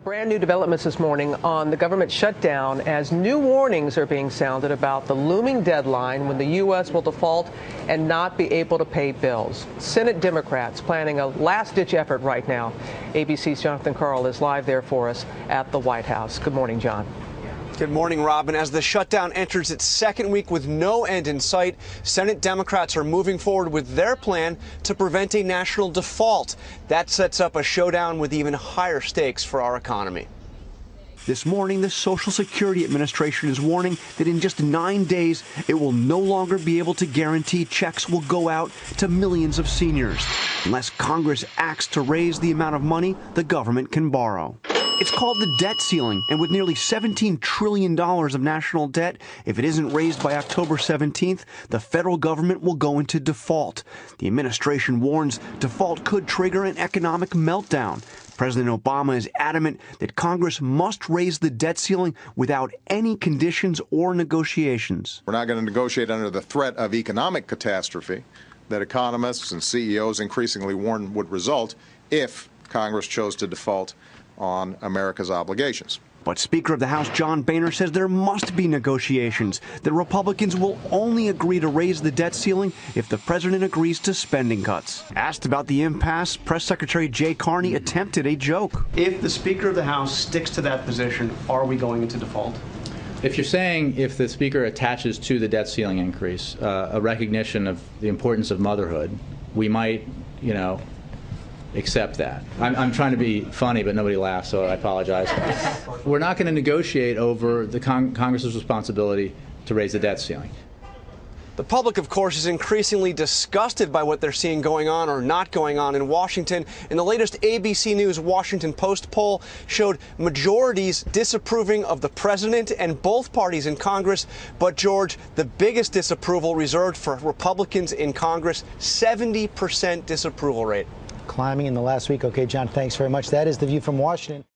Brand new developments this morning on the government shutdown as new warnings are being sounded about the looming deadline when the U.S. will default and not be able to pay bills. Senate Democrats planning a last-ditch effort right now. ABC's Jonathan Karl is live there for us at the White House. Good morning, John. Good morning, Robin. As the shutdown enters its second week with no end in sight, Senate Democrats are moving forward with their plan to prevent a national default. That sets up a showdown with even higher stakes for our economy. This morning, the Social Security Administration is warning that in just 9 days, it will no longer be able to guarantee checks will go out to millions of seniors unless Congress acts to raise the amount of money the government can borrow. It's called the debt ceiling, and with nearly $17 trillion of national debt, if it isn't raised by October 17th, the federal government will go into default. The administration warns default could trigger an economic meltdown. President Obama is adamant that Congress must raise the debt ceiling without any conditions or negotiations. We're not going to negotiate under the threat of economic catastrophe that economists and CEOs increasingly warn would result if Congress chose to default on America's obligations. But Speaker of the House John Boehner says there must be negotiations. The Republicans will only agree to raise the debt ceiling if the president agrees to spending cuts. Asked about the impasse, Press Secretary Jay Carney attempted a joke. If the Speaker of the House sticks to that position, are we going into default? If you're saying if the Speaker attaches to the debt ceiling increase a recognition of the importance of motherhood, we might, accept that. I'm trying to be funny, but nobody laughs, so I apologize. We're not going to negotiate over the Congress's responsibility to raise the debt ceiling. The public, of course, is increasingly disgusted by what they're seeing going on or not going on in Washington. And the latest ABC News Washington Post poll showed majorities disapproving of the president and both parties in Congress. But, George, the biggest disapproval reserved for Republicans in Congress, 70% disapproval rate. Climbing in the last week. Okay, John, thanks very much. That is The View from Washington.